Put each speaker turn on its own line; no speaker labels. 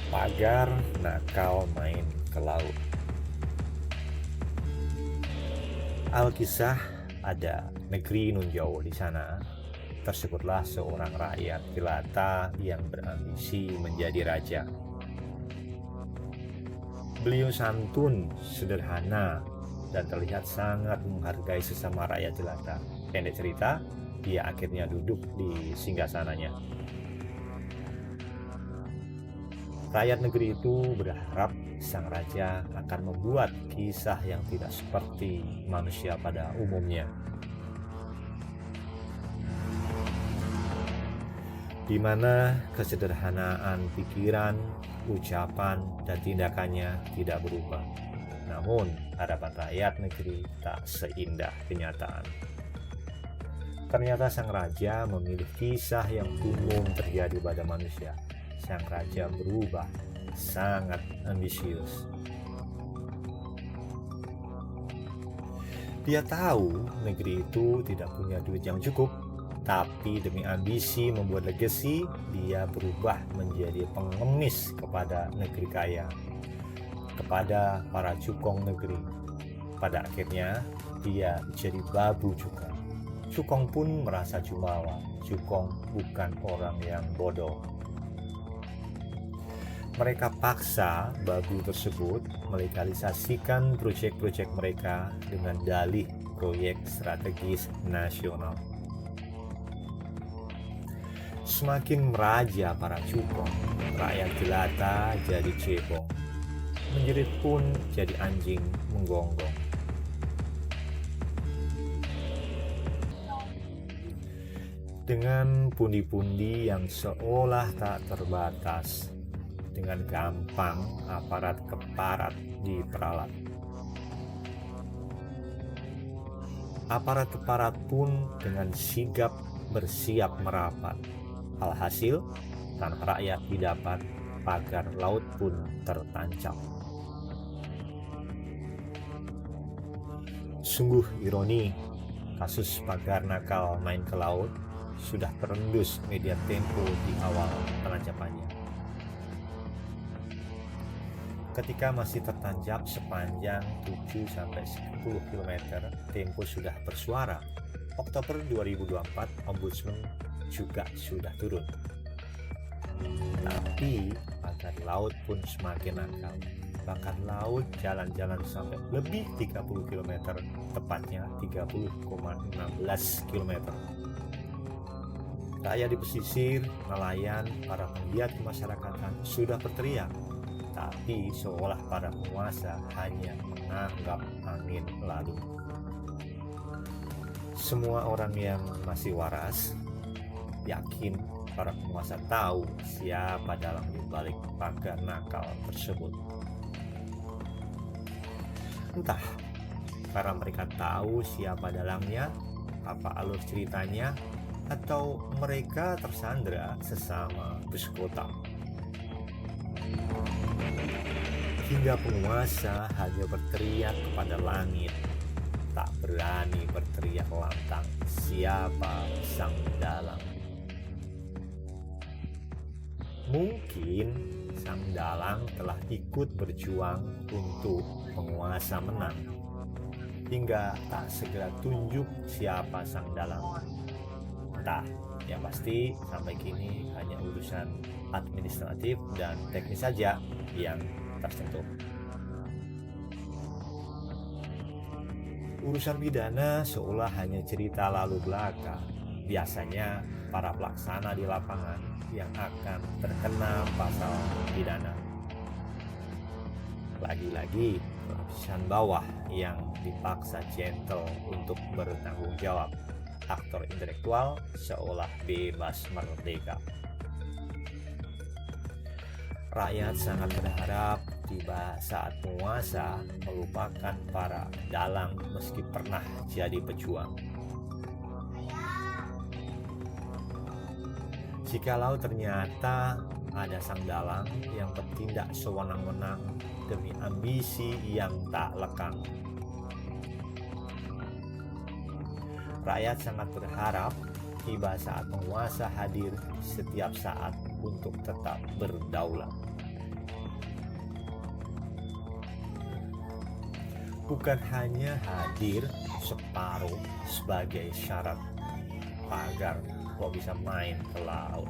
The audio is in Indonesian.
Pagar nakal main ke laut. Alkisah ada negeri nun jauh di sana. Tersebutlah seorang rakyat jelata yang berambisi menjadi raja. Beliau santun, sederhana, dan terlihat sangat menghargai sesama rakyat jelata. Pendek cerita, dia akhirnya duduk di singgasananya. Rakyat negeri itu berharap sang raja akan membuat kisah yang tidak seperti manusia pada umumnya, di mana kesederhanaan pikiran, ucapan, dan tindakannya tidak berubah. Namun, harapan rakyat negeri tak seindah kenyataan. Ternyata sang raja memilih kisah yang umum terjadi pada manusia. Sang raja berubah, sangat ambisius. Dia tahu negeri itu tidak punya duit yang cukup, tapi demi ambisi membuat legasi, dia berubah menjadi pengemis kepada negeri kaya, kepada para cukong negeri. Pada akhirnya, dia jadi babu juga. Cukong pun merasa jumawa. Cukong bukan orang yang bodoh. Mereka paksa babu tersebut melegalisasikan proyek-proyek mereka dengan dalih proyek strategis nasional. Semakin meraja para cukong, rakyat jelata jadi cebong. Menjerit pun jadi anjing menggonggong. Dengan pundi-pundi yang seolah tak terbatas, dengan gampang aparat keparat diperalat. Aparat keparat pun dengan sigap bersiap merapat. Alhasil, tanah rakyat didapat, pagar laut pun tertancap. Sungguh ironi, kasus pagar nakal main ke laut sudah terendus media Tempo di awal penancapannya. Ketika masih tertancap sepanjang 7-10 km, Tempo sudah bersuara. Oktober 2024, Ombudsman juga sudah turun. Tapi pagar laut pun semakin nakal. Bahkan laut jalan-jalan sampai lebih 30 km, tepatnya 30,16 km. Rakyat di pesisir, nelayan, para penggiat kemasyarakatan sudah berteriak, tapi seolah para penguasa hanya menganggap angin lalu. Semua orang yang masih waras yakin para penguasa tahu siapa dalang di balik pagar nakal tersebut. Entah karena mereka tahu siapa dalangnya, apa alur ceritanya, atau mereka tersandra sesama psikopat. Hingga penguasa hanya berteriak kepada langit, tak berani berteriak lantang siapa sang dalang. Mungkin sang dalang telah ikut berjuang untuk penguasa menang, hingga tak segera tunjuk siapa sang dalang. Entah, yang pasti sampai kini hanya urusan administratif dan teknis saja yang tersentuh. Urusan pidana seolah hanya cerita lalu belaka. Biasanya para pelaksana di lapangan yang akan terkena pasal pidana. Lagi-lagi lapisan bawah yang dipaksa gentle untuk bertanggung jawab. Aktor intelektual seolah bebas merdeka. Rakyat sangat berharap tiba saat penguasa melupakan para dalang meski pernah jadi pejuang. Jikalau ternyata ada sang dalang yang bertindak sewenang-wenang demi ambisi yang tak lekang, rakyat sangat berharap tiba saat penguasa hadir setiap saat untuk tetap berdaulat. bukan hanya hadir separuh sebagai syarat agar kau bisa main ke laut.